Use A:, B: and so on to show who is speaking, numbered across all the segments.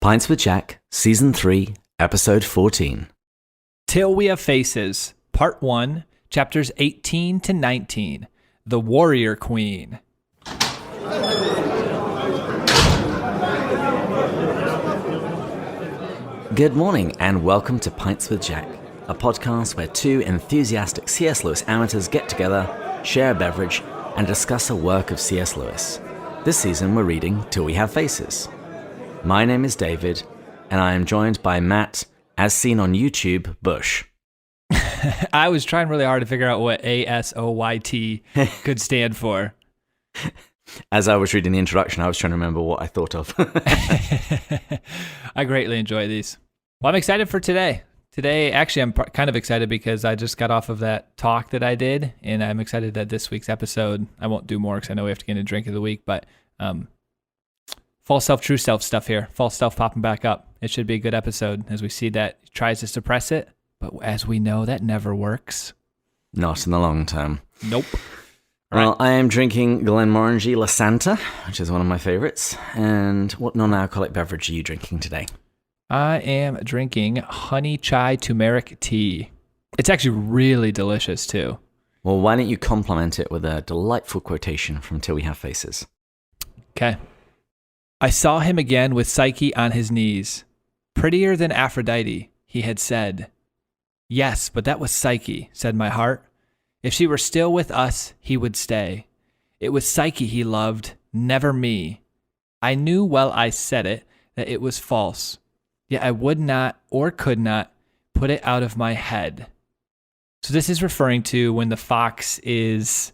A: Pints with Jack, Season 3, Episode 14.
B: Till We Have Faces, Part 1, Chapters 18 to 19, The Warrior Queen.
A: Good morning and welcome to Pints with Jack, a podcast where two enthusiastic C.S. Lewis amateurs get together, share a beverage, and discuss a work of C.S. Lewis. This season we're reading Till We Have Faces. My name is David, and I am joined by Matt, as seen on YouTube, Bush.
B: I was trying really hard to figure out what ASOYT could stand for.
A: As I was reading the introduction, I was trying to remember what I thought of.
B: I greatly enjoy these. Well, I'm excited for today. Today, actually, I'm kind of excited because I just got off of that talk that I did, and I'm excited that this week's episode, I won't do more because I know we have to get into drink of the week, but false self, true self stuff here. False self popping back up. It should be a good episode as we see that he tries to suppress it, but as we know, that never works.
A: Not in the long term.
B: Nope.
A: Well, I am drinking Glenmorangie La Santa, which is one of my favorites. And what non-alcoholic beverage are you drinking today?
B: I am drinking honey chai turmeric tea. It's actually really delicious, too.
A: Well, why don't you compliment it with a delightful quotation from Till We Have Faces?
B: Okay. I saw him again with Psyche on his knees. Prettier than Aphrodite, he had said. Yes, but that was Psyche, said my heart. If she were still with us, he would stay. It was Psyche he loved, never me. I knew while I said it that it was false, yet I would not or could not put it out of my head. So this is referring to when the fox is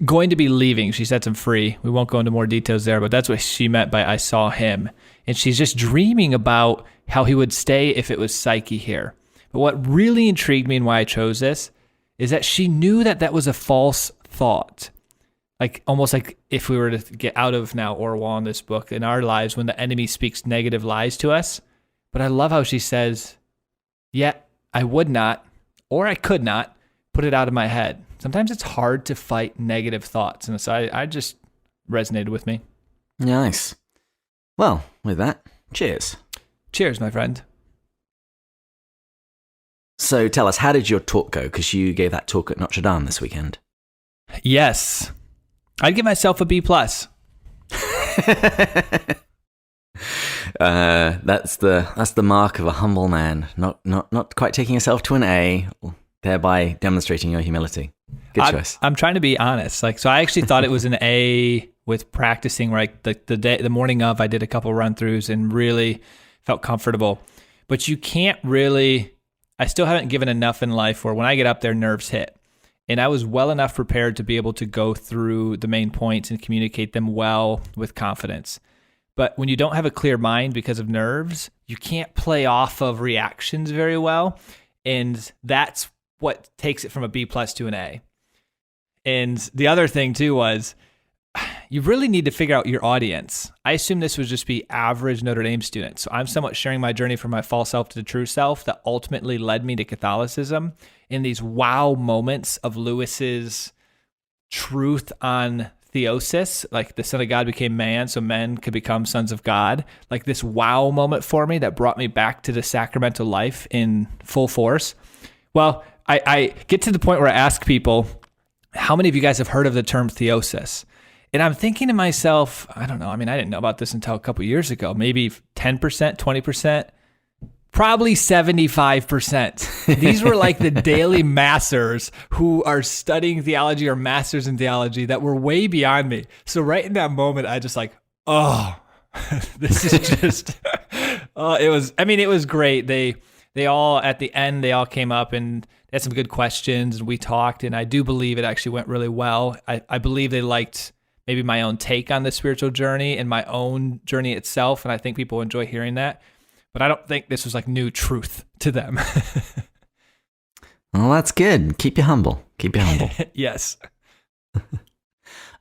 B: going to be leaving. She sets him free. We won't go into more details there, but that's what she meant by I saw him. And she's just dreaming about how he would stay if it was Psyche here. But what really intrigued me and why I chose this is that she knew that that was a false thought. Like almost like if we were to get out of now Orual in this book in our lives when the enemy speaks negative lies to us. But I love how she says, yet I would not or I could not put it out of my head. Sometimes it's hard to fight negative thoughts. And so I just resonated with me.
A: Nice. Well, with that, cheers.
B: Cheers, my friend.
A: So tell us, how did your talk go? Because you gave that talk at Notre Dame this weekend.
B: Yes. I'd give myself a B+.
A: That's the mark of a humble man. Not quite taking yourself to an A, thereby demonstrating your humility. Good choice.
B: I'm trying to be honest. So I actually thought it was an A with practicing. Like the morning of, I did a couple run-throughs and really felt comfortable. But you can't really. I still haven't given enough in life where when I get up there, nerves hit. And I was well enough prepared to be able to go through the main points and communicate them well with confidence. But when you don't have a clear mind because of nerves, you can't play off of reactions very well. And that's what takes it from a B+ to an A. And the other thing too was, you really need to figure out your audience. I assume this would just be average Notre Dame students. So I'm somewhat sharing my journey from my false self to the true self that ultimately led me to Catholicism in these wow moments of Lewis's truth on theosis, like the Son of God became man so men could become sons of God. Like this wow moment for me that brought me back to the sacramental life in full force. Well, I get to the point where I ask people, how many of you guys have heard of the term theosis? And I'm thinking to myself, I don't know. I mean, I didn't know about this until a couple years ago. Maybe 10%, 20%, probably 75%. These were like the daily massers who are studying theology or masters in theology that were way beyond me. So right in that moment, I just like, oh, this is just, it was great. They all, at the end, they all came up and had some good questions and we talked. And I do believe it actually went really well. I believe they liked maybe my own take on the spiritual journey and my own journey itself. And I think people enjoy hearing that. But I don't think this was like new truth to them.
A: Well, that's good. Keep you humble. Keep you humble.
B: Yes.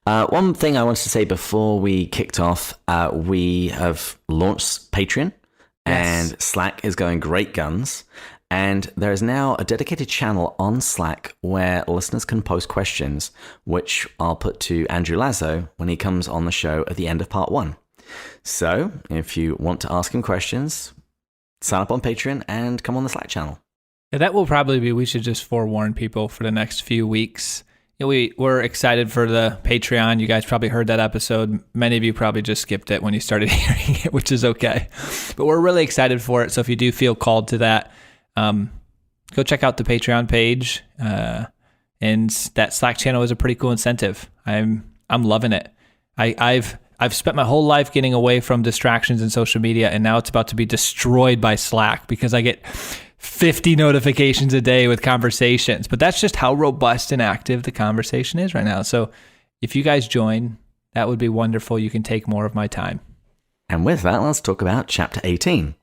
A: One thing I wanted to say before we kicked off, we have launched Patreon and Slack is going great guns. And there is now a dedicated channel on Slack where listeners can post questions, which I'll put to Andrew Lazo when he comes on the show at the end of part 1. So, if you want to ask him questions, sign up on Patreon and come on the Slack channel.
B: Yeah, that will probably be, we should just forewarn people for the next few weeks. We're excited for the Patreon. You guys probably heard that episode. Many of you probably just skipped it when you started hearing it, which is okay. But we're really excited for it. So if you do feel called to that, go check out the Patreon page. And that Slack channel is a pretty cool incentive. I'm loving it. I've spent my whole life getting away from distractions in social media, and now it's about to be destroyed by Slack because I get 50 notifications a day with conversations. But that's just how robust and active the conversation is right now. So if you guys join, that would be wonderful. You can take more of my time.
A: And with that, let's talk about Chapter 18.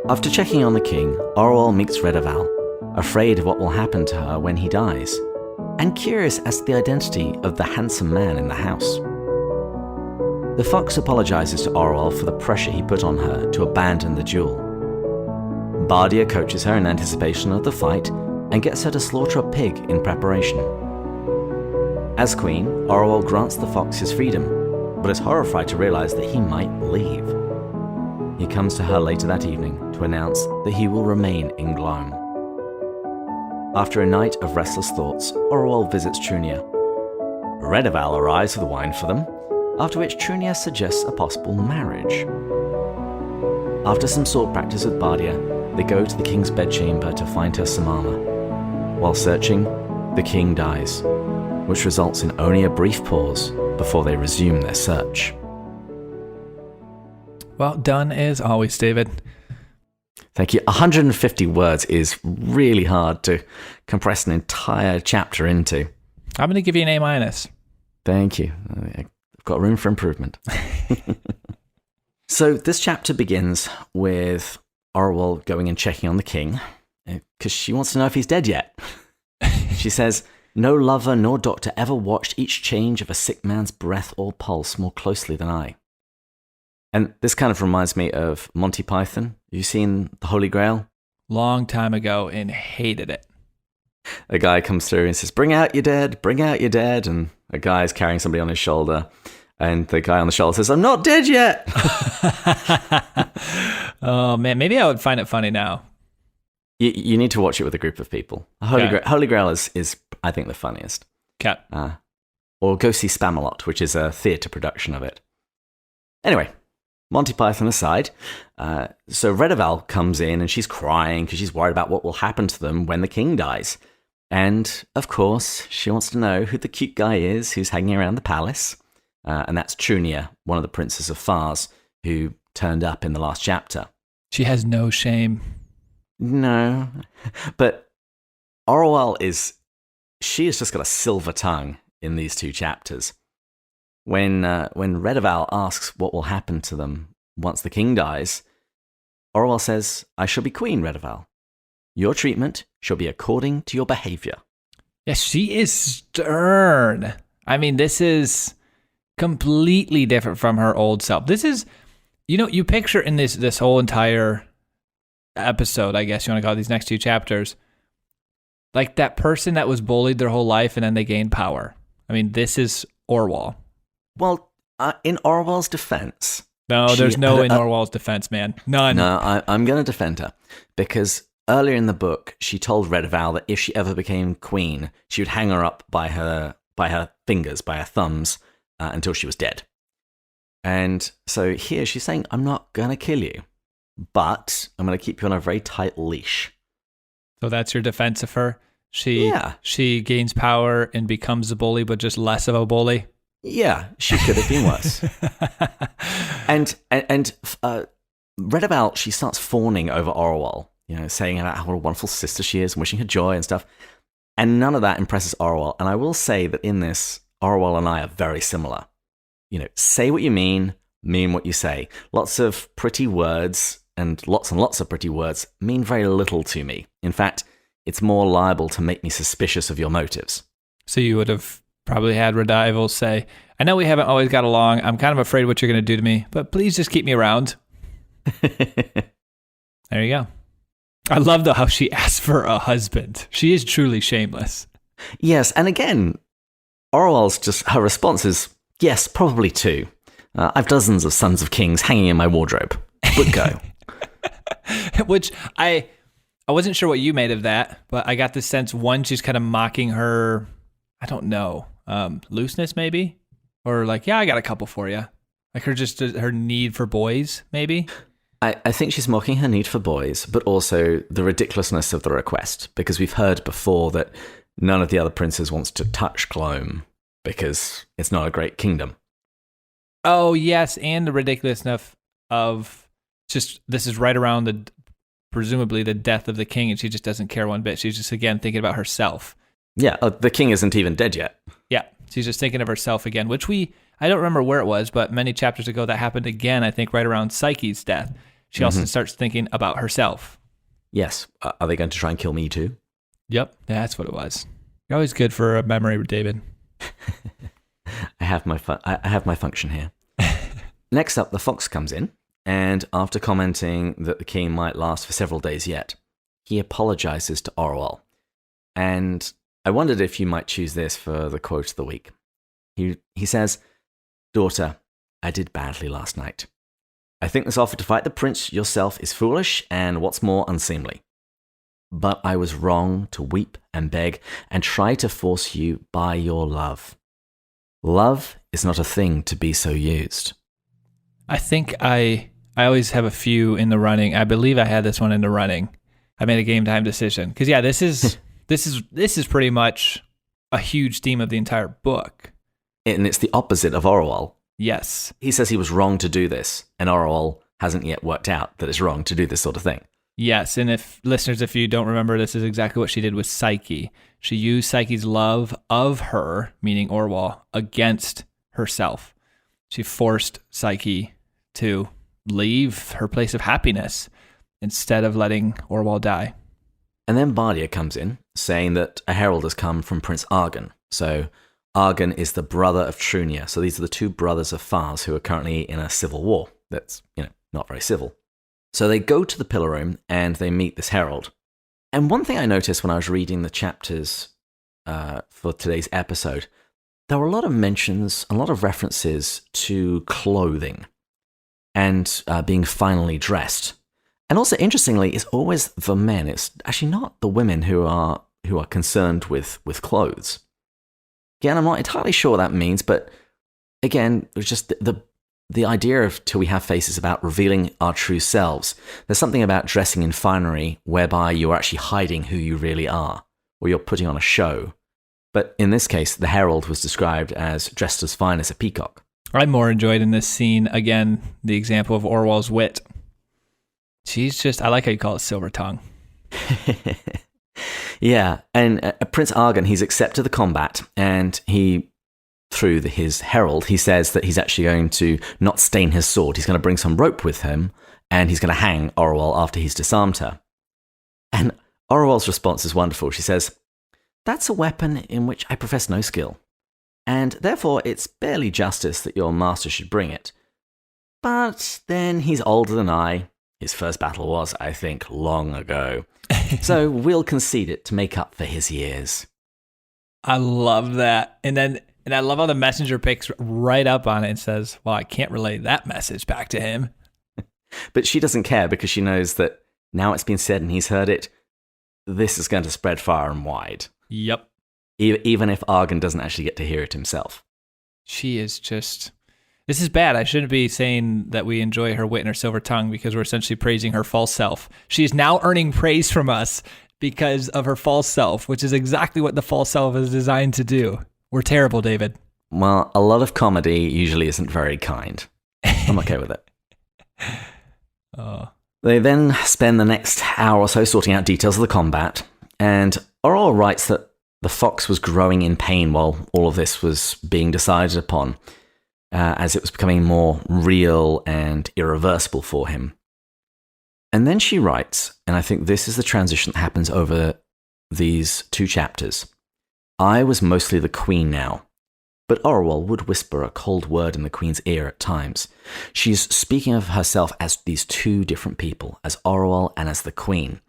A: After checking on the king, Orual meets Redaval, afraid of what will happen to her when he dies, and curious as to the identity of the handsome man in the house. The fox apologizes to Orual for the pressure he put on her to abandon the duel. Bardia coaches her in anticipation of the fight and gets her to slaughter a pig in preparation. As queen, Orual grants the fox his freedom, but is horrified to realize that he might leave. He comes to her later that evening to announce that he will remain in Glome. After a night of restless thoughts, Orual visits Trunia. Redaval arrives with wine for them, after which Trunia suggests a possible marriage. After some sword practice with Bardia, they go to the king's bedchamber to find her samama. While searching, the king dies, which results in only a brief pause before they resume their search.
B: Well done as always, David.
A: Thank you. 150 words is really hard to compress an entire chapter into.
B: I'm going to give you an A-.
A: Thank you. I've got room for improvement. So this chapter begins with Orual going and checking on the king because she wants to know if he's dead yet. She says, "No lover nor doctor ever watched each change of a sick man's breath or pulse more closely than I." And this kind of reminds me of Monty Python. Have you seen The Holy Grail?
B: Long time ago and hated it.
A: A guy comes through and says, "Bring out your dead, bring out your dead." And a guy is carrying somebody on his shoulder. And the guy on the shoulder says, "I'm not dead yet."
B: Oh, man. Maybe I would find it funny now.
A: You need to watch it with a group of people. Holy Grail is, I think, the funniest.
B: Okay.
A: Or go see Spamalot, which is a theatre production of it. Anyway, Monty Python aside, so Redaval comes in and she's crying because she's worried about what will happen to them when the king dies. And, of course, she wants to know who the cute guy is who's hanging around the palace. And that's Trunia, one of the princes of Fars, who turned up in the last chapter.
B: She has no shame.
A: No. But Orual she has just got a silver tongue in these two chapters. When Redaval asks what will happen to them once the king dies, Orual says, "I shall be queen, Redaval. Your treatment shall be according to your behavior."
B: Yes, she is stern. I mean, this is completely different from her old self. This is, you picture in this whole entire episode, I guess you want to call it, these next two chapters, like that person that was bullied their whole life and then they gained power. I mean, this is Orual.
A: Well, in Orual's defense...
B: No, there's no in Orual's defense, man. None.
A: No, I'm going to defend her. Because earlier in the book, she told Redaval that if she ever became queen, she would hang her up by her fingers, by her thumbs, until she was dead. And so here she's saying, "I'm not going to kill you, but I'm going to keep you on a very tight leash."
B: So that's your defense of her? She gains power and becomes a bully, but just less of a bully?
A: Yeah, she could have been worse. and Redaval, she starts fawning over Orual, saying about what a wonderful sister she is, and wishing her joy and stuff. And none of that impresses Orual. And I will say that in this, Orual and I are very similar. Say what you mean what you say. Lots of pretty words and lots of pretty words mean very little to me. In fact, it's more liable to make me suspicious of your motives.
B: So you would have probably had Redaval say, "I know we haven't always got along. I'm kind of afraid what you're going to do to me, but please just keep me around." There you go. I love, though, how she asked for a husband. She is truly shameless.
A: Yes, and again, Orual's her response is, Yes, probably 2. I've dozens of Sons of Kings hanging in my wardrobe. But go.
B: Which I wasn't sure what you made of that, but I got the sense, one, she's kind of mocking her, I don't know, looseness maybe? Or like, yeah, I got a couple for you. Like her need for boys, maybe?
A: I think she's mocking her need for boys, but also the ridiculousness of the request, because we've heard before that none of the other princes wants to touch Clome because it's not a great kingdom.
B: Oh, yes, and the ridiculousness of just, this is right around presumably the death of the king, and she just doesn't care one bit. She's just, again, thinking about herself.
A: Yeah, the king isn't even dead yet.
B: Yeah, she's just thinking of herself again, which I don't remember where it was, but many chapters ago that happened again, I think right around Psyche's death. She also starts thinking about herself.
A: Yes. Are they going to try and kill me too?
B: Yep, that's what it was. You're always good for a memory, David.
A: I have my function here. Next up, the fox comes in, and after commenting that the king might last for several days yet, he apologizes to Orual. And I wondered if you might choose this for the quote of the week. He says, "Daughter, I did badly last night. I think this offer to fight the prince yourself is foolish and, what's more, unseemly. But I was wrong to weep and beg and try to force you by your love. Love is not a thing to be so used."
B: I think I always have a few in the running. I believe I had this one in the running. I made a game time decision. Because, yeah, this is pretty much a huge theme of the entire book.
A: And it's the opposite of Orual.
B: Yes.
A: He says he was wrong to do this, and Orual hasn't yet worked out that it's wrong to do this sort of thing.
B: Yes, and if you don't remember, this is exactly what she did with Psyche. She used Psyche's love of her, meaning Orual, against herself. She forced Psyche to leave her place of happiness instead of letting Orual die.
A: And then Bardia comes in, saying that a herald has come from Prince Argan. So Argan is the brother of Trunia. So these are the 2 brothers of Fars who are currently in a civil war that's, not very civil. So they go to the pillar room and they meet this herald. And one thing I noticed when I was reading the chapters for today's episode, there were a lot of mentions, a lot of references to clothing and being finely dressed. And also, interestingly, it's always the men. It's actually not the women who are concerned with clothes. Again, I'm not entirely sure what that means, but again, it was just the idea of Till We Have Faces about revealing our true selves. There's something about dressing in finery whereby you're actually hiding who you really are, or you're putting on a show. But in this case, the herald was described as dressed as fine as a peacock. I
B: more enjoyed in this scene, again, the example of Orwell's wit. She's just, I like how you call it silver tongue.
A: Yeah, and Prince Argan, he's accepted the combat, and through his herald, he says that he's actually going to not stain his sword. He's going to bring some rope with him, and he's going to hang Orual after he's disarmed her. And Orual's response is wonderful. She says, "That's a weapon in which I profess no skill, and therefore it's barely justice that your master should bring it. But then he's older than I. His first battle was, I think, long ago. So we'll concede it to make up for his years."
B: I love that. And I love how the messenger picks right up on it and says, well, I can't relay that message back to him.
A: But she doesn't care because she knows that now it's been said and he's heard it, this is going to spread far and wide.
B: Yep.
A: Even if Argan doesn't actually get to hear it himself.
B: She is just... This is bad. I shouldn't be saying that we enjoy her wit and her silver tongue because we're essentially praising her false self. She is now earning praise from us because of her false self, which is exactly what the false self is designed to do. We're terrible, David.
A: Well, a lot of comedy usually isn't very kind. I'm okay with it.
B: Oh.
A: They then spend the next hour or so sorting out details of the combat, and Orual writes that the fox was growing in pain while all of this was being decided upon, as it was becoming more real and irreversible for him. And then she writes, and I think this is the transition that happens over these 2 chapters. "I was mostly the queen now, but Orual would whisper a cold word in the queen's ear at times. She's speaking of herself as these 2 different people, as Orual and as the queen.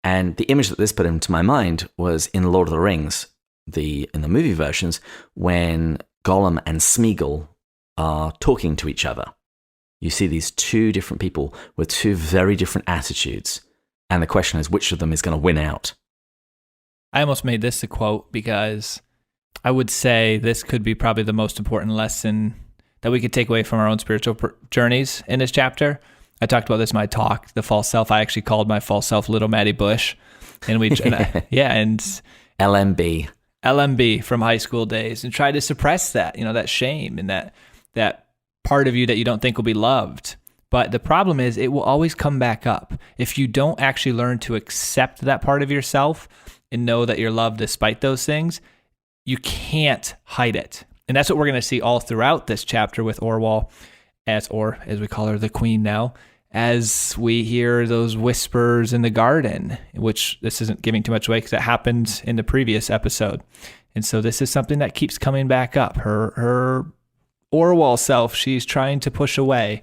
A: And the image that this put into my mind was in Lord of the Rings, in the movie versions, when Gollum and Smeagol are talking to each other. You see these two different people with two very different attitudes. And the question is, which of them is going to win out?
B: I almost made this a quote because I would say this could be probably the most important lesson that we could take away from our own spiritual journeys in this chapter. I talked about this in my talk, the false self. I actually called my false self Little Maddie Bush. And and LMB from high school days, and tried to suppress that, that shame and that part of you that you don't think will be loved. But the problem is it will always come back up. If you don't actually learn to accept that part of yourself and know that you're loved despite those things, you can't hide it. And that's what we're going to see all throughout this chapter with Orual, as we call her, the queen now, as we hear those whispers in the garden, which this isn't giving too much away because it happened in the previous episode. And so this is something that keeps coming back up. Her Orual self, she's trying to push away,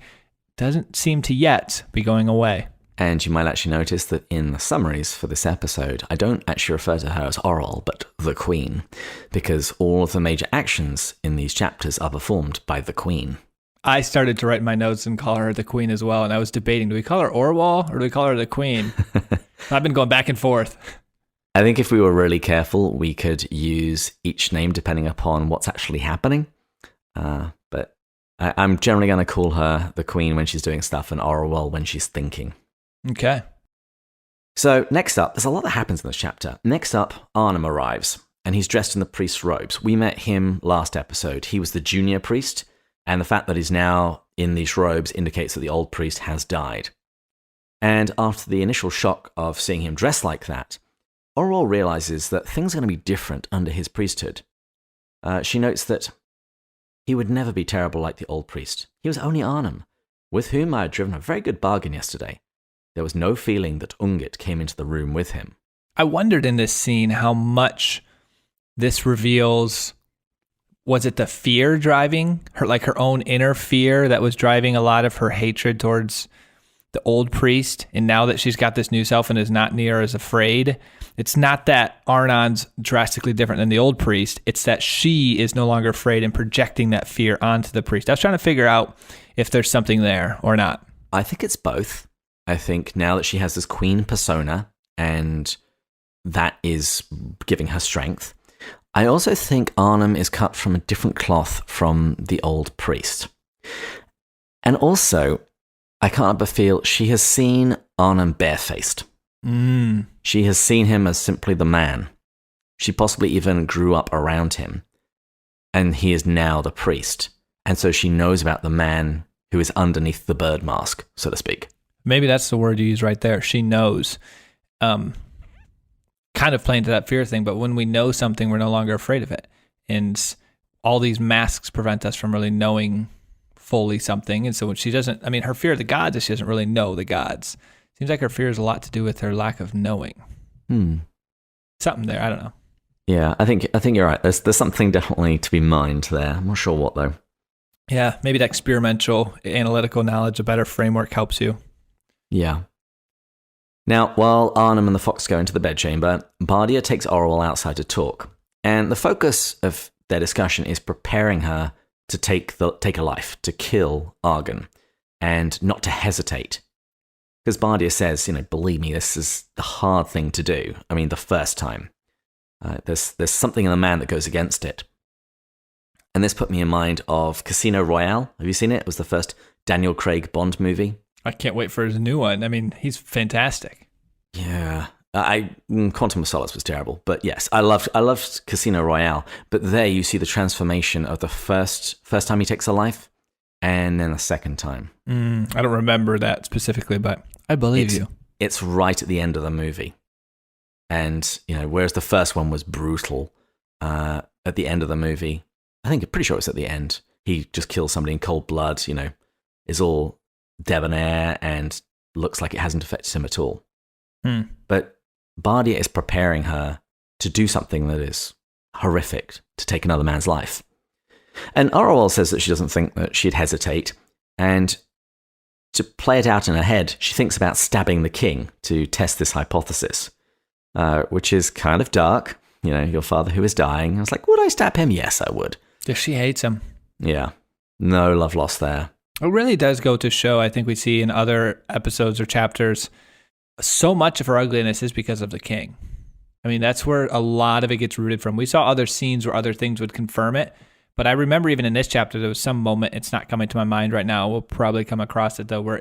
B: doesn't seem to yet be going away.
A: And you might actually notice that in the summaries for this episode, I don't actually refer to her as Orual, but the Queen, because all of the major actions in these chapters are performed by the Queen.
B: I started to write in my notes and call her the Queen as well, and I was debating, do we call her Orual or do we call her the Queen? I've been going back and forth.
A: I think if we were really careful, we could use each name depending upon what's actually happening. But I'm generally going to call her the Queen when she's doing stuff and Orual when she's thinking.
B: Okay.
A: So next up, there's a lot that happens in this chapter. Next up, Arnhem arrives, and he's dressed in the priest's robes. We met him last episode. He was the junior priest, and the fact that he's now in these robes indicates that the old priest has died. And after the initial shock of seeing him dressed like that, Orual realizes that things are going to be different under his priesthood. She notes that he would never be terrible like the old priest. He was only Arnhem, with whom I had driven a very good bargain yesterday. There was no feeling that Ungit came into the room with him.
B: I wondered in this scene how much this reveals, was it the fear driving her, like her own inner fear that was driving a lot of her hatred towards the old priest? And now that she's got this new self and is not near as afraid, it's not that Arnon's drastically different than the old priest. It's that she is no longer afraid and projecting that fear onto the priest. I was trying to figure out if there's something there or not.
A: I think it's both. I think now that she has this queen persona and that is giving her strength, I also think Arnhem is cut from a different cloth from the old priest. And also, I can't help but feel she has seen Arnhem barefaced. She has seen him as simply the man. She possibly even grew up around him. And he is now the priest. And so she knows about the man who is underneath the bird mask, so to speak.
B: Maybe that's the word you use right there. She knows. Kind of playing to that fear thing, but when we know something, we're no longer afraid of it. And all these masks prevent us from really knowing fully something. And so when she doesn't, her fear of the gods is she doesn't really know the gods. Seems like her fear has a lot to do with her lack of knowing. Something there, I don't know.
A: Yeah, I think you're right. There's something definitely to be mined there. I'm not sure what though.
B: Yeah, maybe that experimental analytical knowledge, a better framework helps you.
A: Yeah. Now, while Arnhem and the fox go into the bedchamber, Bardia takes Orual outside to talk. And the focus of their discussion is preparing her to take a life, to kill Argon, and not to hesitate. Because Bardia says, believe me, this is the hard thing to do. The first time. There's something in the man that goes against it. And this put me in mind of Casino Royale. Have you seen it? It was the first Daniel Craig Bond movie.
B: I can't wait for his new one. He's fantastic.
A: Yeah. Quantum of Solace was terrible. But yes, I loved Casino Royale. But there you see the transformation of the first time he takes a life and then the second time.
B: I don't remember that specifically, but I believe you.
A: It's right at the end of the movie. And, whereas the first one was brutal, at the end of the movie, I'm pretty sure it's at the end, he just kills somebody in cold blood, is all debonair and looks like it hasn't affected him at all. But Bardia is preparing her to do something that is horrific, to take another man's life. And Orual says that she doesn't think that she'd hesitate, and to play it out in her head, she thinks about stabbing the king to test this hypothesis, which is kind of dark. Your father who is dying. I was like, would I stab him? Yes, I would.
B: She hates him.
A: Yeah. No love lost there.
B: It really does go to show, I think we see in other episodes or chapters, so much of her ugliness is because of the king. I mean, that's where a lot of it gets rooted from. We saw other scenes where other things would confirm it, but I remember even in this chapter, there was some moment, it's not coming to my mind right now, we'll probably come across it though, where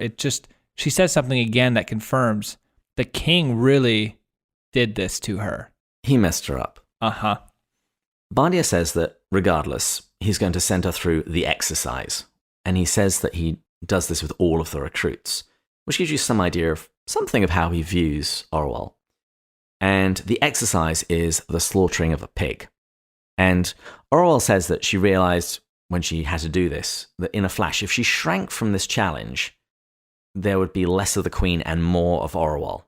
B: she says something again that confirms the king really did this to her.
A: He messed her up.
B: Uh-huh.
A: Bardia says that regardless, he's going to send her through the exercise. And he says that he does this with all of the recruits, which gives you some idea of something of how he views Orual. And the exercise is the slaughtering of a pig. And Orual says that she realized when she had to do this, that in a flash, if she shrank from this challenge, there would be less of the queen and more of Orual.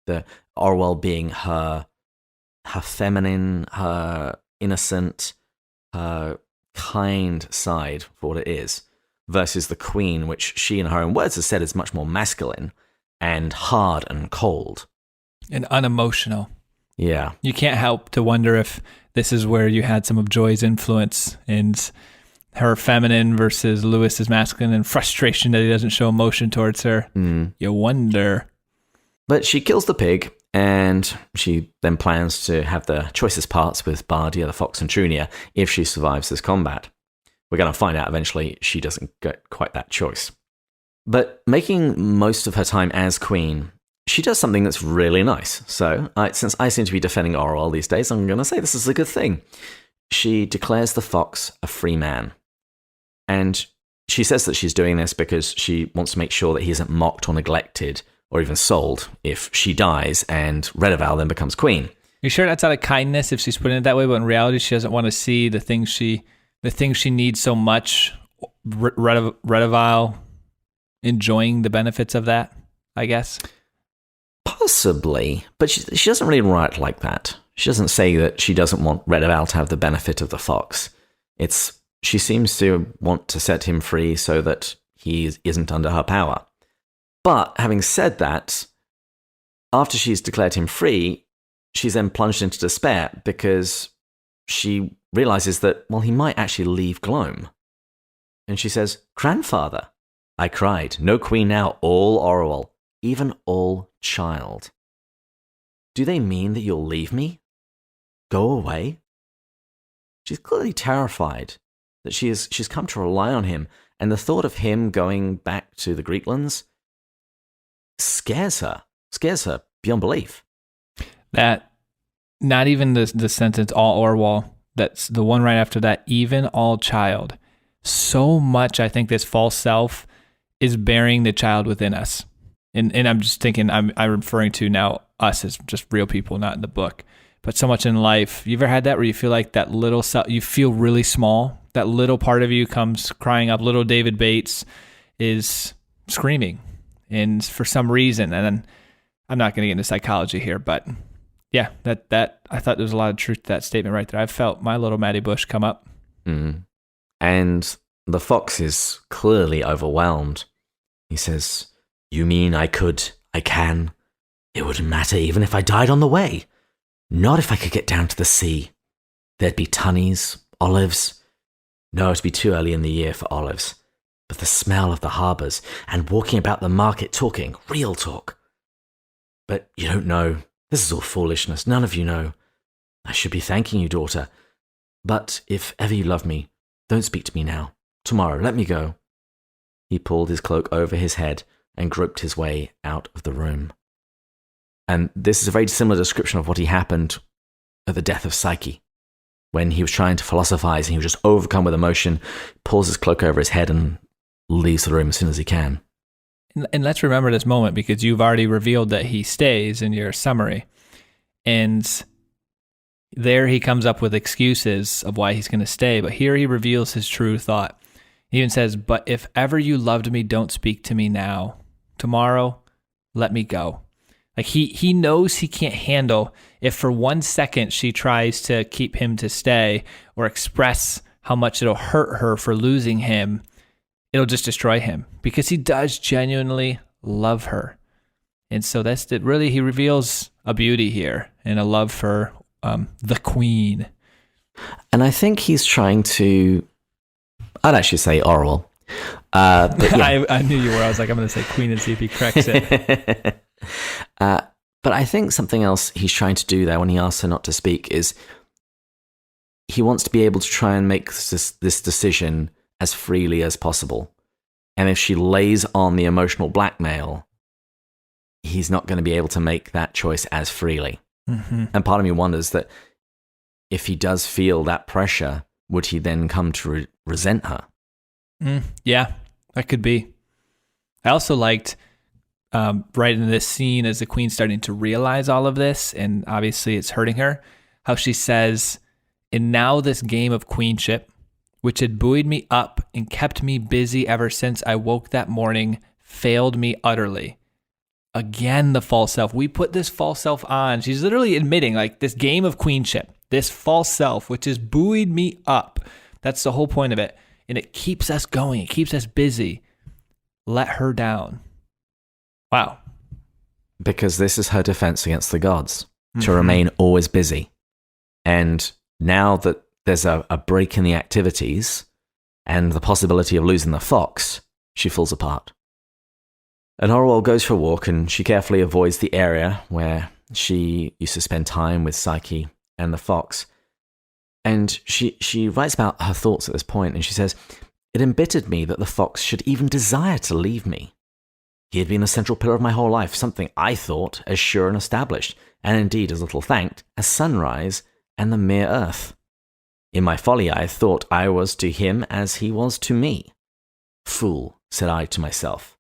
A: The Orual being her feminine, her innocent, her kind side for what it is, versus the queen, which she in her own words has said is much more masculine and hard and cold.
B: And unemotional.
A: Yeah.
B: You can't help to wonder if this is where you had some of Joy's influence in her feminine versus Lewis's masculine and frustration that he doesn't show emotion towards her. You wonder.
A: But she kills the pig, and she then plans to have the choicest parts with Bardia, the fox, and Trunia if she survives this combat. We're going to find out eventually she doesn't get quite that choice. But making most of her time as queen, she does something that's really nice. So, since I seem to be defending Orual these days, I'm going to say this is a good thing. She declares the fox a free man. And she says that she's doing this because she wants to make sure that he isn't mocked or neglected or even sold if she dies and Redaval then becomes queen.
B: You sure that's out of kindness if she's putting it that way, but in reality she doesn't want to see the things she needs so much, Redaval enjoying the benefits of that, I guess?
A: Possibly, but she doesn't really write like that. She doesn't say that she doesn't want Redaval to have the benefit of the fox. She seems to want to set him free so that he isn't under her power. But having said that, after she's declared him free, she's then plunged into despair because she realizes that, well, he might actually leave Glome. And she says, "Grandfather," I cried, "no queen now, all Orual, even all child. Do they mean that you'll leave me? Go away?" She's clearly terrified that she's come to rely on him, and the thought of him going back to the Greeklands scares her beyond belief.
B: That, not even the sentence, all Orual, that's the one right after that, even all child. So much, I think, this false self is burying the child within us. And I'm just thinking, I'm referring to now us as just real people, not in the book. But so much in life, you ever had that where you feel like that little self, you feel really small, that little part of you comes crying up, little David Bates is screaming, and for some reason, and then I'm not going to get into psychology here, but yeah, that I thought there was a lot of truth to that statement right there. I felt my little Matty Bush come up.
A: And the fox is clearly overwhelmed. He says, "You mean I can? It wouldn't matter even if I died on the way. Not if I could get down to the sea. There'd be tunnies, olives. No, it'd be too early in the year for olives. But the smell of the harbours and walking about the market talking, real talk. But you don't know. This is all foolishness. None of you know. I should be thanking you, daughter. But if ever you love me, don't speak to me now. Tomorrow, let me go." He pulled his cloak over his head and groped his way out of the room. And this is a very similar description of what happened at the death of Psyche, when he was trying to philosophize and he was just overcome with emotion, pulls his cloak over his head and leaves the room as soon as he can.
B: And let's remember this moment because you've already revealed that he stays in your summary. And there he comes up with excuses of why he's going to stay. But here he reveals his true thought. He even says, "But if ever you loved me, don't speak to me now. Tomorrow, let me go." Like he knows he can't handle if for 1 second she tries to keep him to stay or express how much it'll hurt her for losing him. It'll just destroy him because he does genuinely love her. And so that's it. Really, he reveals a beauty here and a love for the queen.
A: And I think he's trying to, I'd actually say Orual. But yeah.
B: I knew you were. I was like, I'm going to say Queen and see if he corrects it.
A: But I think something else he's trying to do there when he asks her not to speak is he wants to be able to try and make this decision as freely as possible. And if she lays on the emotional blackmail, he's not going to be able to make that choice as freely. Mm-hmm. And part of me wonders that if he does feel that pressure, would he then come to resent her?
B: Yeah, that could be. I also liked right in this scene as the Queen's starting to realize all of this, and obviously it's hurting her, how she says, "And now this game of queenship, which had buoyed me up and kept me busy ever since I woke that morning, failed me utterly." Again, the false self. We put this false self on. She's literally admitting, like, this game of queenship, this false self, which has buoyed me up. That's the whole point of it. And it keeps us going. It keeps us busy. Let her down. Wow.
A: Because this is her defense against the gods, to remain always busy. And now that there's a break in the activities and the possibility of losing the fox, she falls apart. And Orual goes for a walk, and she carefully avoids the area where she used to spend time with Psyche and the fox. And she writes about her thoughts at this point, and she says, "It embittered me that the fox should even desire to leave me. He had been a central pillar of my whole life, something I thought as sure and established, and indeed as little thanked, as sunrise and the mere earth. In my folly I thought I was to him as he was to me. Fool, said I to myself,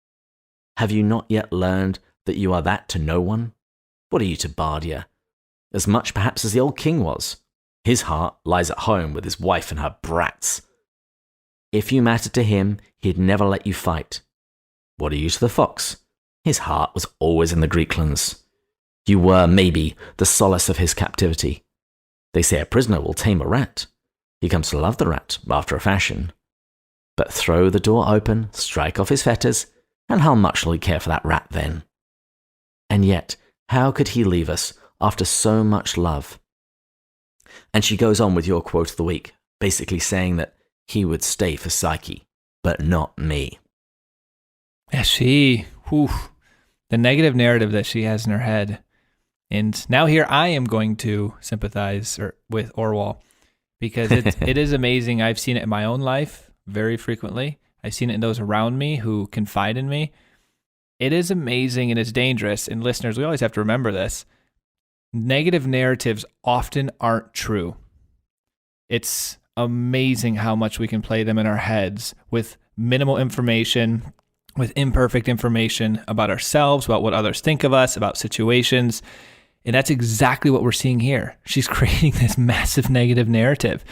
A: have you not yet learned that you are that to no one? What are you to Bardia? As much perhaps as the old king was. His heart lies at home with his wife and her brats. If you mattered to him, he'd never let you fight. What are you to the fox? His heart was always in the Greeklands. You were, maybe, the solace of his captivity. They say a prisoner will tame a rat. He comes to love the rat, after a fashion. But throw the door open, strike off his fetters, and how much shall he care for that rat then? And yet, how could he leave us after so much love?" And she goes on with your quote of the week, basically saying that he would stay for Psyche, but not me.
B: Yeah, the negative narrative that she has in her head. And now here I am going to sympathize with Orual, because it is amazing. I've seen it in my own life very frequently. I've seen it in those around me who confide in me. It is amazing and it's dangerous. And listeners, we always have to remember this. Negative narratives often aren't true. It's amazing how much we can play them in our heads with minimal information, with imperfect information about ourselves, about what others think of us, about situations. And that's exactly what we're seeing here. She's creating this massive negative narrative.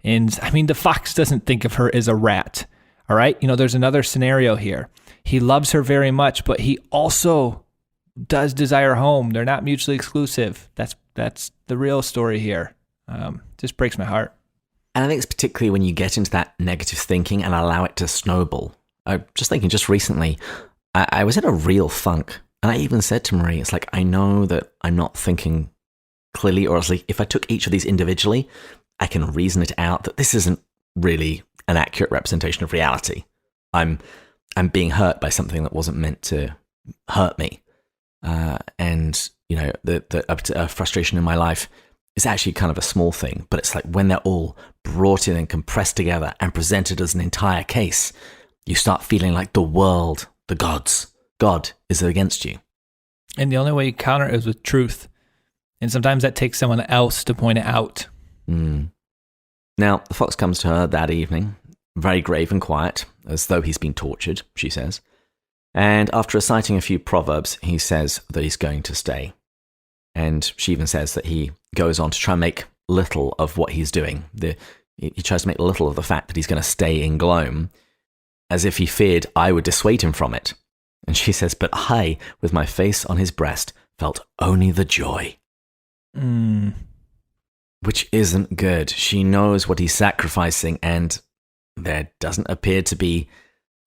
B: And I mean, the fox doesn't think of her as a rat. All right. There's another scenario here. He loves her very much, but he also does desire home. They're not mutually exclusive. That's the real story here. Just breaks my heart.
A: And I think it's particularly when you get into that negative thinking and allow it to snowball. Just thinking, just recently, I was in a real funk. And I even said to Marie, it's like, I know that I'm not thinking clearly, or else like, if I took each of these individually, I can reason it out that this isn't really an accurate representation of reality. I'm being hurt by something that wasn't meant to hurt me. And, the frustration in my life is actually kind of a small thing, but it's like when they're all brought in and compressed together and presented as an entire case, you start feeling like the world, the gods, God is against you.
B: And the only way you counter it is with truth. And sometimes that takes someone else to point it out.
A: Now, the fox comes to her that evening, very grave and quiet, as though he's been tortured, she says. And after reciting a few proverbs, he says that he's going to stay. And she even says that he goes on to try and make little of what he's doing. He tries to make little of the fact that he's going to stay in Gloam, as if he feared I would dissuade him from it. And she says, but I, with my face on his breast, felt only the joy. Which isn't good. She knows what he's sacrificing, and there doesn't appear to be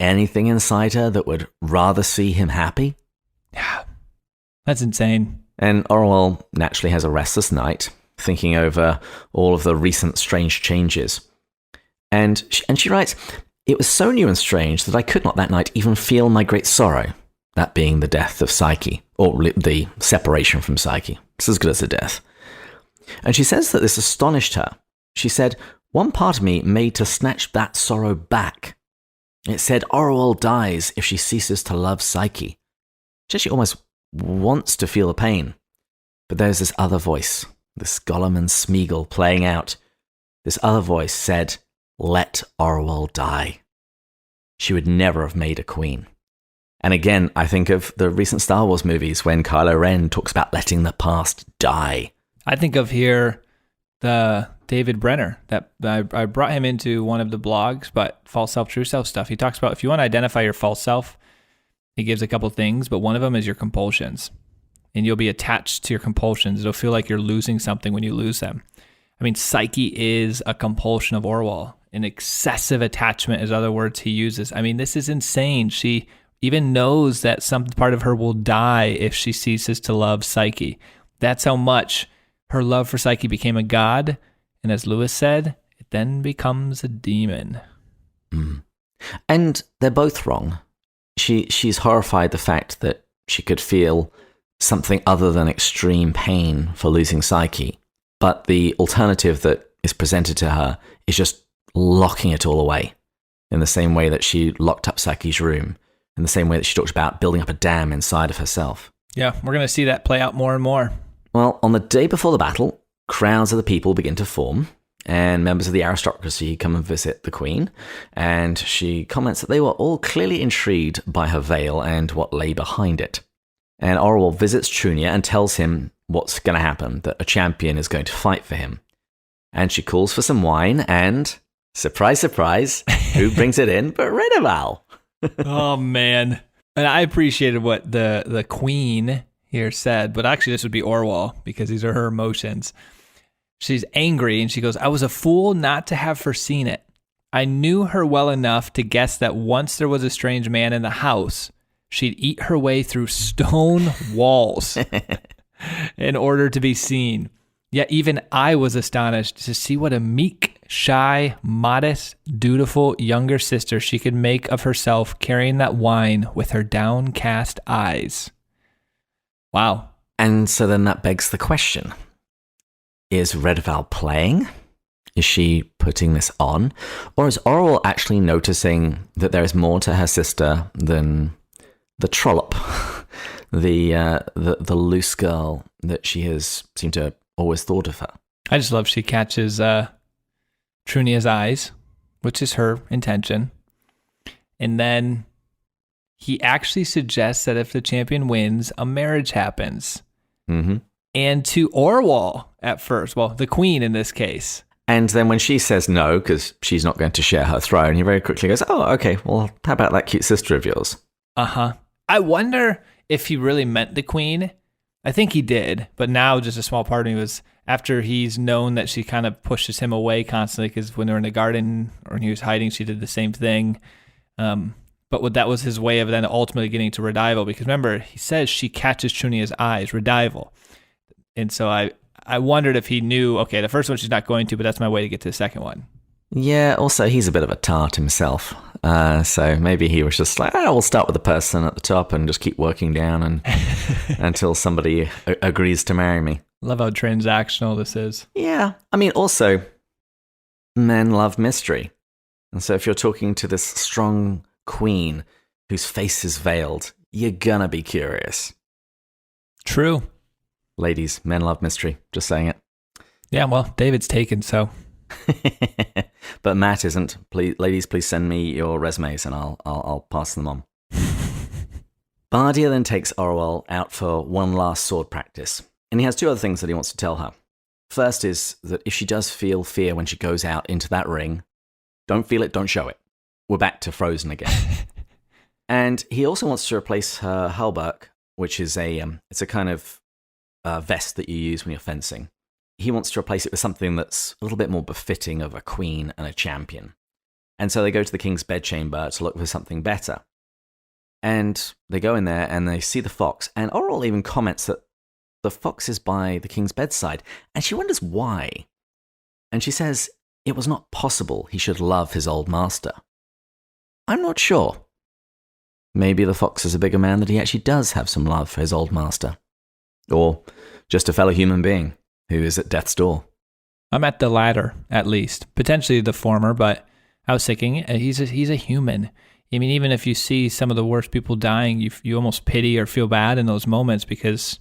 A: anything inside her that would rather see him happy.
B: Yeah, that's insane.
A: And Orual naturally has a restless night, thinking over all of the recent strange changes. And she writes, "It was so new and strange that I could not that night even feel my great sorrow," that being the death of Psyche, or the separation from Psyche. It's as good as a death. And she says that this astonished her. She said, "One part of me made to snatch that sorrow back. It said Orual dies if she ceases to love Psyche." She actually almost wants to feel the pain. But there's this other voice, this Gollum and Smeagol playing out. This other voice said, "Let Orual die." She would never have made a queen. And again, I think of the recent Star Wars movies when Kylo Ren talks about letting the past die.
B: I think of here the David Brenner, that I brought him into one of the blogs, but false self, true self stuff. He talks about if you want to identify your false self, he gives a couple things, but one of them is your compulsions. And you'll be attached to your compulsions. It'll feel like you're losing something when you lose them. I mean, Psyche is a compulsion of Orual. An excessive attachment is other words he uses. I mean, this is insane. She even knows that some part of her will die if she ceases to love Psyche. That's how much her love for Psyche became a god. And as Lewis said, it then becomes a demon.
A: Mm. And they're both wrong. She's horrified the fact that she could feel something other than extreme pain for losing Psyche. But the alternative that is presented to her is just locking it all away, in the same way that she locked up Psyche's room, in the same way that she talked about building up a dam inside of herself.
B: Yeah, we're going to see that play out more and more.
A: Well, on the day before the battle, crowds of the people begin to form, and members of the aristocracy come and visit the Queen, and she comments that they were all clearly intrigued by her veil and what lay behind it. And Orual visits Trunia and tells him what's going to happen, that a champion is going to fight for him. And she calls for some wine, and surprise, surprise, who brings it in but Redeval?
B: Oh, man. And I appreciated what the Queen here said, but actually this would be Orual, because these are her emotions. She's angry, and she goes, "I was a fool not to have foreseen it. I knew her well enough to guess that once there was a strange man in the house, she'd eat her way through stone walls in order to be seen. Yet even I was astonished to see what a meek, shy, modest, dutiful younger sister she could make of herself, carrying that wine with her downcast eyes." Wow.
A: And so then that begs the question. Is Redeval playing? Is she putting this on? Or is Orual actually noticing that there is more to her sister than the trollop, the loose girl that she has seemed to have always thought of her?
B: I just love she catches Trunia's eyes, which is her intention. And then he actually suggests that if the champion wins, a marriage happens.
A: Mm-hmm.
B: And to Orual at first, well, the Queen in this case.
A: And then when she says no, because she's not going to share her throne, he very quickly goes, "Oh, okay, well, how about that cute sister of yours?"
B: Uh-huh. I wonder if he really meant the Queen. I think he did, but now just a small part of me was, after he's known that she kind of pushes him away constantly, because when they were in the garden or when he was hiding, she did the same thing. But that was his way of then ultimately getting to Redival, because remember, he says she catches Trunia's eyes, Redival. And so I wondered if he knew, okay, the first one she's not going to, but that's my way to get to the second one.
A: Yeah, also, he's a bit of a tart himself. So maybe he was just like, we'll start with the person at the top and just keep working down and until somebody agrees to marry me.
B: Love how transactional this is.
A: Yeah. I mean, also, men love mystery. And so if you're talking to this strong queen whose face is veiled, you're gonna be curious.
B: True.
A: Ladies, men love mystery. Just saying it.
B: Yeah, well, David's taken, so.
A: But Matt isn't. Please, ladies, please send me your resumes and I'll pass them on. Bardia then takes Orual out for one last sword practice. And he has two other things that he wants to tell her. First is that if she does feel fear when she goes out into that ring, don't feel it, don't show it. We're back to Frozen again. And he also wants to replace her halberd, which is it's a kind of vest that you use when you're fencing. He wants to replace it with something that's a little bit more befitting of a queen and a champion. And so they go to the king's bedchamber to look for something better. And they go in there and they see the fox. And Orual even comments that the fox is by the king's bedside, and she wonders why. And she says it was not possible he should love his old master. I'm not sure. Maybe the fox is a bigger man that he actually does have some love for his old master. Or just a fellow human being who is at death's door.
B: I'm at the latter, at least. Potentially the former, but I was thinking he's a human. I mean, even if you see some of the worst people dying, you almost pity or feel bad in those moments because,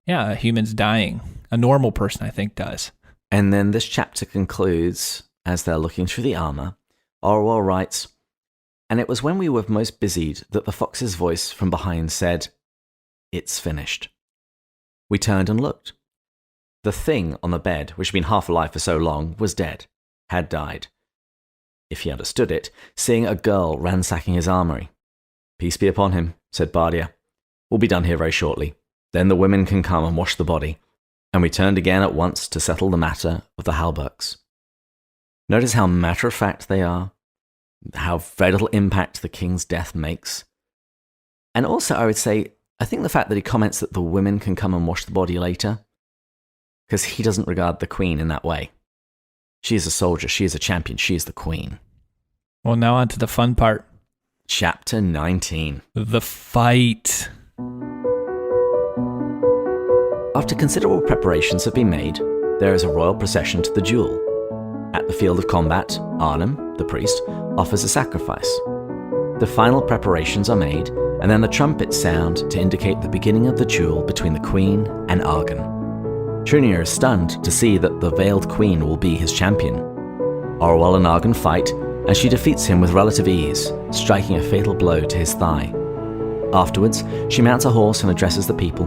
B: yeah, a human's dying. A normal person, I think, does.
A: And then this chapter concludes, as they're looking through the armor, Orual writes, "And it was when we were most busied that the fox's voice from behind said, 'It's finished.' We turned and looked. The thing on the bed, which had been half alive for so long, was dead, had died. If he understood it, seeing a girl ransacking his armory. 'Peace be upon him,' said Bardia. 'We'll be done here very shortly. Then the women can come and wash the body.' And we turned again at once to settle the matter of the hauberks." Notice how matter-of-fact they are, how very little impact the king's death makes. And also, I would say, I think the fact that he comments that the women can come and wash the body later, because he doesn't regard the queen in that way. She is a soldier, she is a champion, she is the queen.
B: Well, now on to the fun part.
A: Chapter 19.
B: The fight.
A: After considerable preparations have been made, there is a royal procession to the duel. At the field of combat, Arnhem, the priest, offers a sacrifice. The final preparations are made, and then the trumpets sound to indicate the beginning of the duel between the queen and Argan. Trunier is stunned to see that the veiled queen will be his champion. Orual and Argan fight, and she defeats him with relative ease, striking a fatal blow to his thigh. Afterwards, she mounts a horse and addresses the people.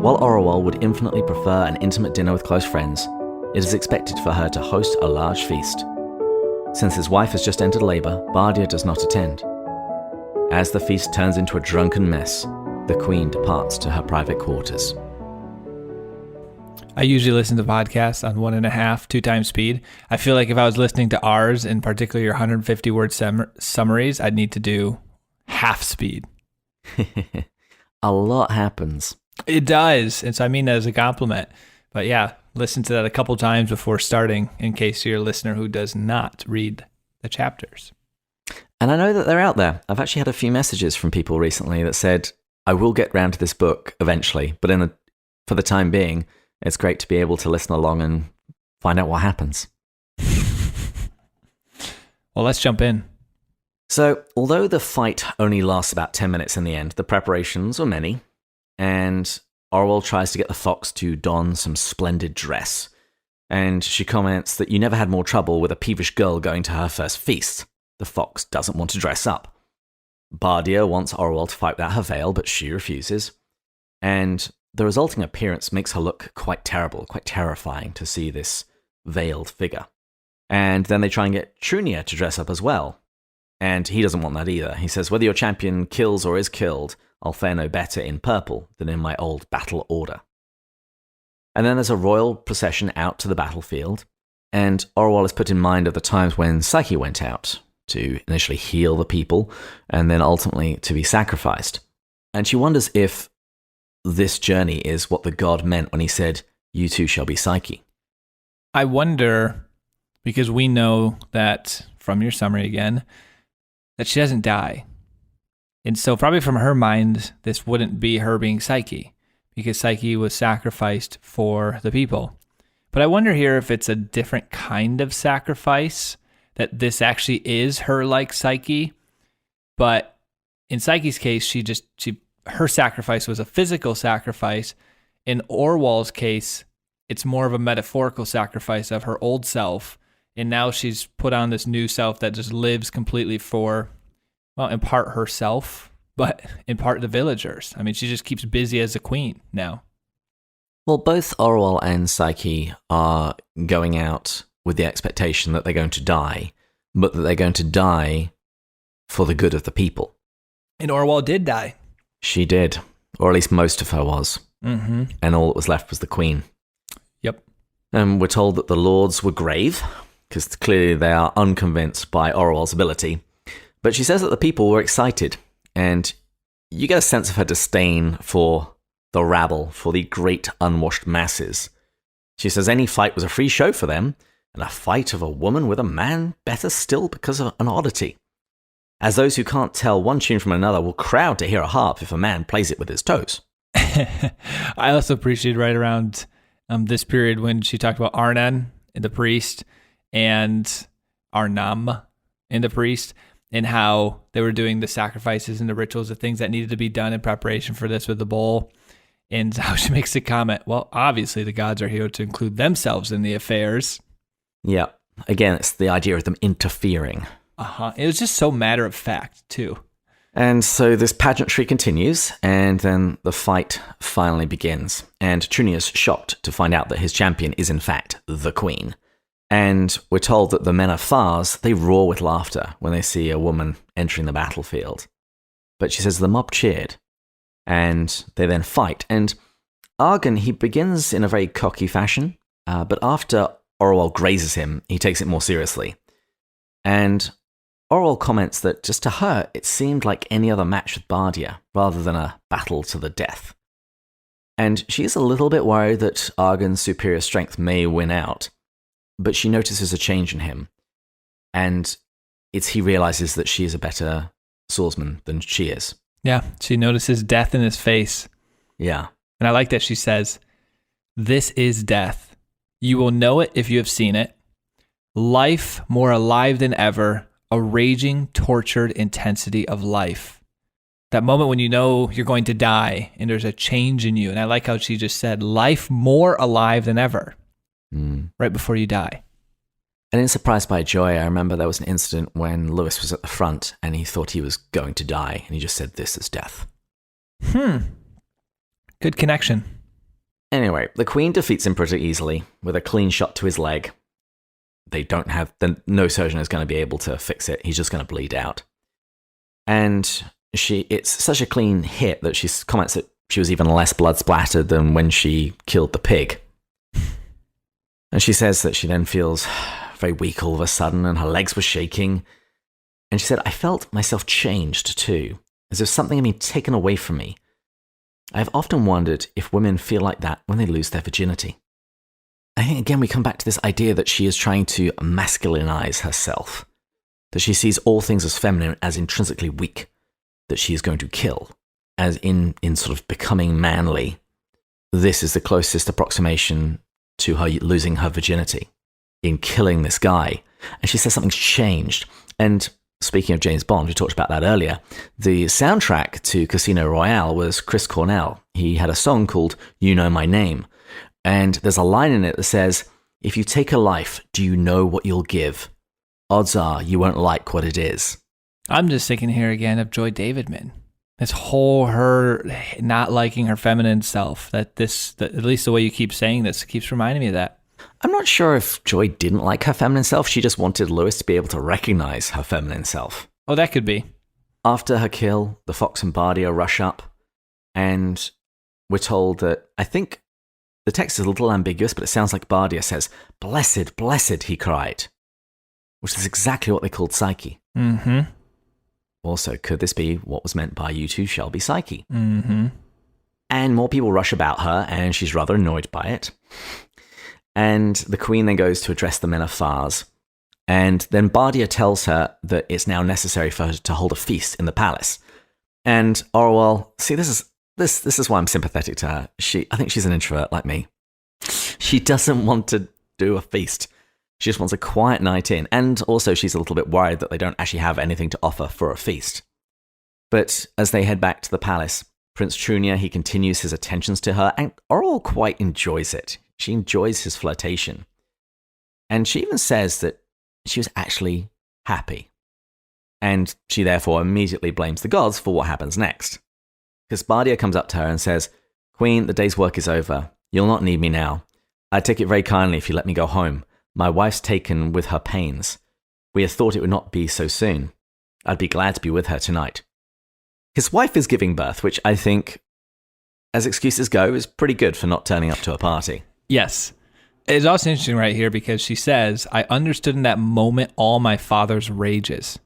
A: While Orual would infinitely prefer an intimate dinner with close friends, it is expected for her to host a large feast. Since his wife has just entered labour, Bardia does not attend. As the feast turns into a drunken mess, the queen departs to her private quarters.
B: I usually listen to podcasts on 1.5, 2 times speed. I feel like if I was listening to ours, in particular your 150-word summaries, I'd need to do half speed.
A: A lot happens.
B: It does, and so I mean that as a compliment. But yeah, listen to that a couple times before starting in case you're a listener who does not read the chapters.
A: And I know that they're out there. I've actually had a few messages from people recently that said, I will get round to this book eventually, but for the time being, it's great to be able to listen along and find out what happens.
B: Well, let's jump in.
A: So, although the fight only lasts about 10 minutes in the end, the preparations are many, and Orual tries to get the fox to don some splendid dress. And she comments that you never had more trouble with a peevish girl going to her first feast. The fox doesn't want to dress up. Bardia wants Orual to fight without her veil, but she refuses. And the resulting appearance makes her look quite terrible, quite terrifying to see this veiled figure. And then they try and get Trunier to dress up as well. And he doesn't want that either. He says, whether your champion kills or is killed, I'll fare no better in purple than in my old battle order. And then there's a royal procession out to the battlefield, and Orual is put in mind of the times when Psyche went out to initially heal the people, and then ultimately to be sacrificed. And she wonders if this journey is what the god meant when he said, you too shall be Psyche.
B: I wonder, because we know that, from your summary again, that she doesn't die. And so probably from her mind, this wouldn't be her being Psyche, because Psyche was sacrificed for the people. But I wonder here if it's a different kind of sacrifice, that this actually is her like Psyche. But in Psyche's case, her sacrifice was a physical sacrifice. In Orual's case, it's more of a metaphorical sacrifice of her old self. And now she's put on this new self that just lives completely for, well, in part herself, but in part the villagers. I mean, she just keeps busy as a queen now.
A: Well, both Orual and Psyche are going out with the expectation that they're going to die, but that they're going to die for the good of the people.
B: And Orual did die.
A: She did, or at least most of her was.
B: Mm-hmm.
A: And all that was left was the queen.
B: Yep.
A: And we're told that the lords were grave, because clearly they are unconvinced by Orual's ability. But she says that the people were excited, and you get a sense of her disdain for the rabble, for the great unwashed masses. She says any fight was a free show for them, and a fight of a woman with a man better still because of an oddity. As those who can't tell one tune from another will crowd to hear a harp if a man plays it with his toes.
B: I also appreciated right around this period when she talked about Arnan and the priest and Arnam and the priest and how they were doing the sacrifices and the rituals, the things that needed to be done in preparation for this with the bowl. And how she makes the comment, well, obviously the gods are here to include themselves in the affairs.
A: Yeah. Again, it's the idea of them interfering.
B: It was just so matter of fact, too.
A: And so this pageantry continues, and then the fight finally begins. And Trunia's shocked to find out that his champion is, in fact, the queen. And we're told that the men of Fars, they roar with laughter when they see a woman entering the battlefield. But she says the mob cheered, and they then fight. And Argan, he begins in a very cocky fashion, but after Orual grazes him, he takes it more seriously. And Orual comments that just to her, it seemed like any other match with Bardia, rather than a battle to the death. And she's a little bit worried that Argan's superior strength may win out, but she notices a change in him. And he realizes that she is a better swordsman than she is.
B: Yeah, she notices death in his face.
A: Yeah.
B: And I like that she says, "This is death. You will know it if you have seen it. Life more alive than ever, a raging, tortured intensity of life." That moment when you know you're going to die and there's a change in you. And I like how she just said, life more alive than ever, right before you die.
A: And in Surprised by Joy, I remember there was an incident when Lewis was at the front and he thought he was going to die. And he just said, "This is death."
B: Good connection.
A: Anyway, the queen defeats him pretty easily with a clean shot to his leg. They don't have, no surgeon is going to be able to fix it. He's just going to bleed out. And it's such a clean hit that she comments that she was even less blood splattered than when she killed the pig. And she says that she then feels very weak all of a sudden and her legs were shaking. And she said, "I felt myself changed too, as if something had been taken away from me. I have often wondered if women feel like that when they lose their virginity." I think, again, we come back to this idea that she is trying to masculinize herself, that she sees all things as feminine, as intrinsically weak, that she is going to kill, as in sort of becoming manly. This is the closest approximation to her losing her virginity, in killing this guy. And she says something's changed. And speaking of James Bond, we talked about that earlier, the soundtrack to Casino Royale was Chris Cornell. He had a song called "You Know My Name." And there's a line in it that says, "If you take a life, do you know what you'll give? Odds are you won't like what it is."
B: I'm just thinking here again of Joy Davidman. This whole her not liking her feminine self. That at least the way you keep saying this keeps reminding me of that.
A: I'm not sure if Joy didn't like her feminine self. She just wanted Lewis to be able to recognize her feminine self.
B: Oh, that could be.
A: After her kill, the Fox and Bardia rush up, and we're told that, I think the text is a little ambiguous, but it sounds like Bardia says, "Blessed, blessed," he cried, which is exactly what they called Psyche.
B: Mm-hmm.
A: Also, could this be what was meant by "you two shall be Psyche"?
B: Mm-hmm.
A: And more people rush about her, and she's rather annoyed by it. And the queen then goes to address the men of Fars. And then Bardia tells her that it's now necessary for her to hold a feast in the palace. And Orual, see, this is why I'm sympathetic to her. I think she's an introvert like me. She doesn't want to do a feast. She just wants a quiet night in. And also she's a little bit worried that they don't actually have anything to offer for a feast. But as they head back to the palace, Prince Trunia, he continues his attentions to her, and Orual quite enjoys it. She enjoys his flirtation. And she even says that she was actually happy. And she therefore immediately blames the gods for what happens next. Because Bardia comes up to her and says, "Queen, the day's work is over. You'll not need me now. I'd take it very kindly if you let me go home. My wife's taken with her pains. We had thought it would not be so soon. I'd be glad to be with her tonight." His wife is giving birth, which I think, as excuses go, is pretty good for not turning up to a party.
B: Yes. It's also interesting right here because she says, "I understood in that moment all my father's rages."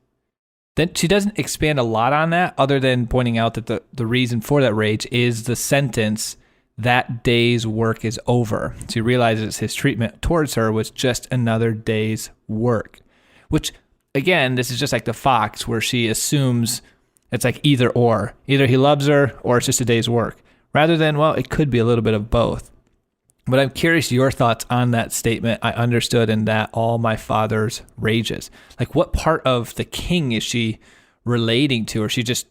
B: Then she doesn't expand a lot on that other than pointing out that the reason for that rage is the sentence, that day's work is over. So he realizes his treatment towards her was just another day's work, which, again, this is just like the fox where she assumes it's like either or. Either he loves her or it's just a day's work, rather than, well, it could be a little bit of both. But I'm curious your thoughts on that statement. I understood in that all my father's rages. Like, what part of the king is she relating to? Or she just,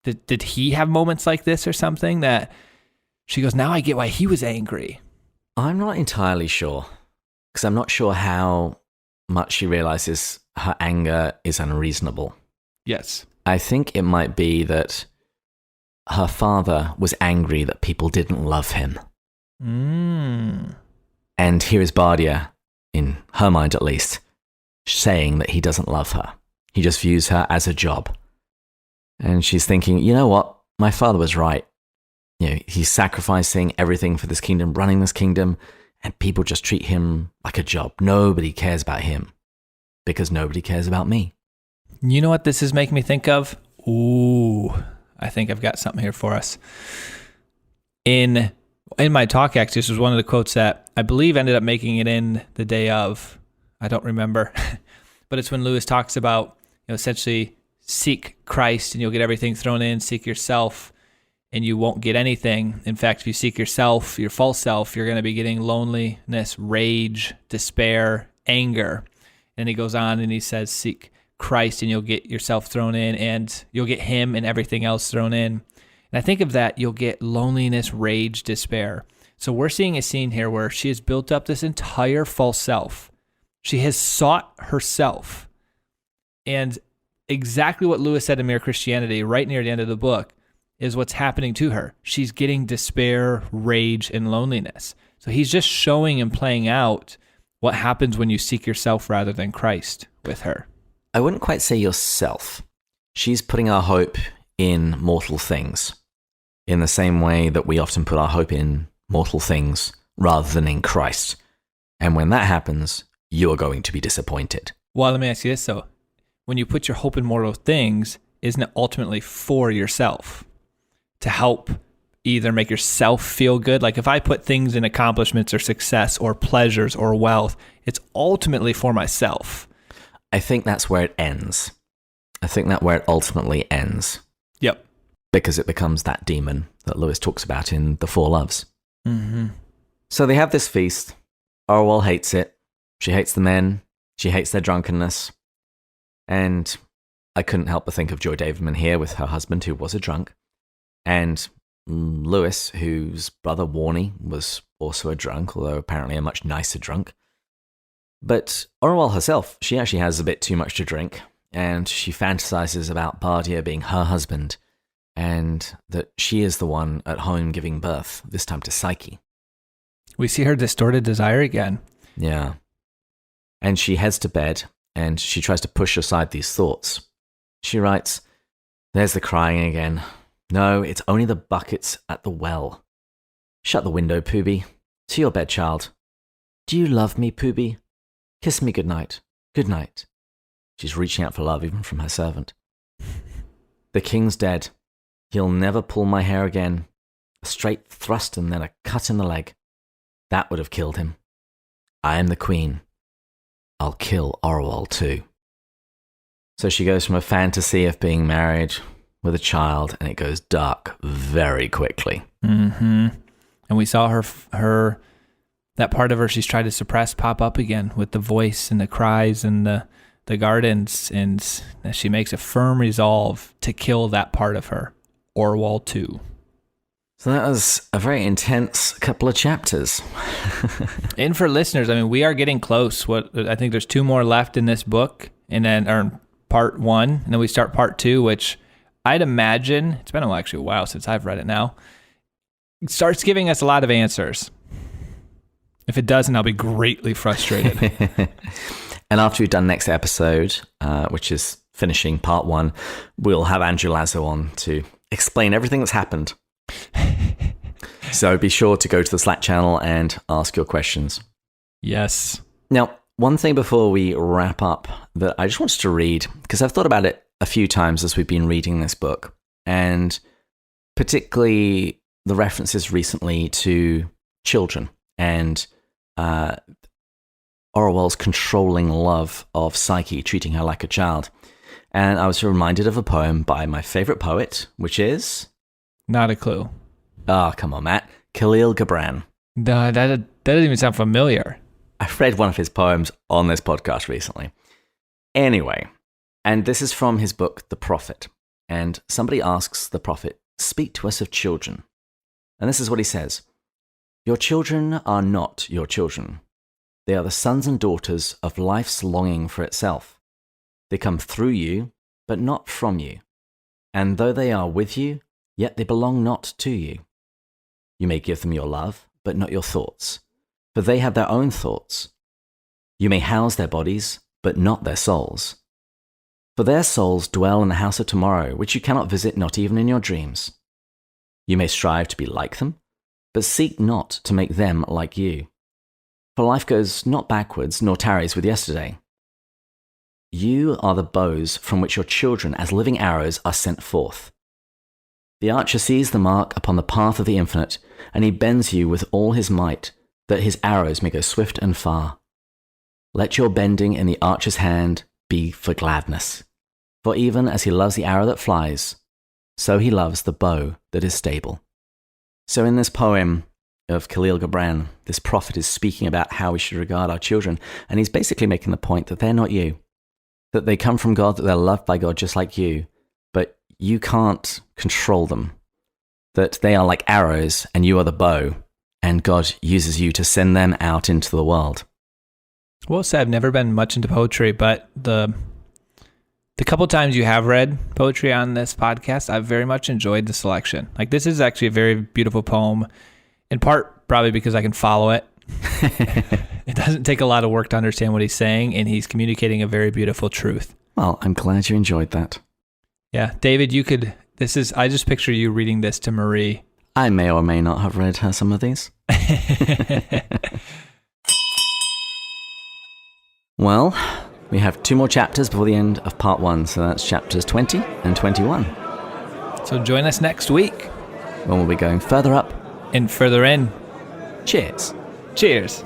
B: did he have moments like this or something that she goes, now I get why he was angry?
A: I'm not entirely sure, because I'm not sure how much she realizes her anger is unreasonable.
B: Yes.
A: I think it might be that her father was angry that people didn't love him. And here is Bardia, in her mind at least, saying that he doesn't love her. He just views her as a job. And she's thinking, you know what? My father was right. You know, he's sacrificing everything for this kingdom, running this kingdom, and people just treat him like a job. Nobody cares about him because nobody cares about me.
B: You know what this is making me think of? Ooh, I think I've got something here for us. In my talk, actually, this was one of the quotes that I believe ended up making it in the day of. I don't remember. But it's when Lewis talks about, essentially seek Christ and you'll get everything thrown in, seek yourself and you won't get anything. In fact, if you seek yourself, your false self, you're going to be getting loneliness, rage, despair, anger. And he goes on and he says, seek Christ and you'll get yourself thrown in and you'll get him and everything else thrown in. And I think of that, you'll get loneliness, rage, despair. So we're seeing a scene here where she has built up this entire false self. She has sought herself. And exactly what Lewis said in Mere Christianity, right near the end of the book, is what's happening to her. She's getting despair, rage, and loneliness. So he's just showing and playing out what happens when you seek yourself rather than Christ with her.
A: I wouldn't quite say yourself. She's putting her hope in mortal things, in the same way that we often put our hope in mortal things rather than in Christ. And when that happens, you are going to be disappointed.
B: Well, let me ask you this, though. When you put your hope in mortal things, isn't it ultimately for yourself? To help either make yourself feel good? Like if I put things in accomplishments or success or pleasures or wealth, it's ultimately for myself.
A: I think that's where it ends. I think that's where it ultimately ends.
B: Yep.
A: Because it becomes that demon that Lewis talks about in The Four Loves.
B: Mm-hmm.
A: So they have this feast. Orual hates it. She hates the men. She hates their drunkenness. And I couldn't help but think of Joy Davidman here with her husband, who was a drunk. And Lewis, whose brother Warney was also a drunk, although apparently a much nicer drunk. But Orual herself, she actually has a bit too much to drink. And she fantasizes about Bardia being her husband, and that she is the one at home giving birth, this time to Psyche.
B: We see her distorted desire again.
A: Yeah. And she heads to bed, and she tries to push aside these thoughts. She writes, "There's the crying again. No, it's only the buckets at the well. Shut the window, Pooby. To your bed, child. Do you love me, Pooby? Kiss me goodnight. Good night." She's reaching out for love even from her servant. "The king's dead. He'll never pull my hair again. A straight thrust and then a cut in the leg. That would have killed him. I am the queen. I'll kill Orual too." So she goes from a fantasy of being married with a child, and it goes dark very quickly.
B: Mm-hmm. And we saw her that part of her she's tried to suppress pop up again with the voice and the cries and the gardens, and she makes a firm resolve to kill that part of her, Orual too.
A: So that was a very intense couple of chapters.
B: And for listeners, I mean, we are getting close. I think there's 2 more left in this book, and then or part 1, and then we start part 2, which I'd imagine, it's been actually a while since I've read it now, it starts giving us a lot of answers. If it doesn't, I'll be greatly frustrated.
A: And after we've done next episode, which is finishing part 1, we'll have Andrew Lazo on to explain everything that's happened. So be sure to go to the Slack channel and ask your questions.
B: Yes.
A: Now, one thing before we wrap up that I just wanted to read, because I've thought about it a few times as we've been reading this book, and particularly the references recently to children and Orual's controlling love of Psyche, treating her like a child. And I was reminded of a poem by my favorite poet, which is...
B: Not a clue.
A: Oh, come on, Matt. Khalil Gibran.
B: No, that doesn't even sound familiar.
A: I've read one of his poems on this podcast recently. Anyway, and this is from his book, The Prophet. And somebody asks the prophet, speak to us of children. And this is what he says. Your children are not your children. They are the sons and daughters of life's longing for itself. They come through you, but not from you. And though they are with you, yet they belong not to you. You may give them your love, but not your thoughts, for they have their own thoughts. You may house their bodies, but not their souls. For their souls dwell in the house of tomorrow, which you cannot visit, not even in your dreams. You may strive to be like them, but seek not to make them like you. For life goes not backwards, nor tarries with yesterday. You are the bows from which your children, as living arrows, are sent forth. The archer sees the mark upon the path of the infinite, and he bends you with all his might, that his arrows may go swift and far. Let your bending in the archer's hand be for gladness. For even as he loves the arrow that flies, so he loves the bow that is stable. So in this poem of Khalil Gibran, this prophet is speaking about how we should regard our children, and he's basically making the point that they're not you, that they come from God, that they're loved by God just like you, but you can't control them, that they are like arrows and you are the bow, and God uses you to send them out into the world.
B: Well said. I've never been much into poetry, but the couple times you have read poetry on this podcast, I've very much enjoyed the selection. Like, this is actually a very beautiful poem, in part probably because I can follow it. It doesn't take a lot of work to understand what he's saying, and he's communicating a very beautiful truth.
A: Well, I'm glad you enjoyed that.
B: Yeah. David, I just picture you reading this to Marie.
A: I may or may not have read her some of these. Well, we have 2 more chapters before the end of part 1, so that's chapters 20 and 21.
B: So join us next week
A: When we'll be going further up
B: and further in.
A: Cheers.
B: Cheers.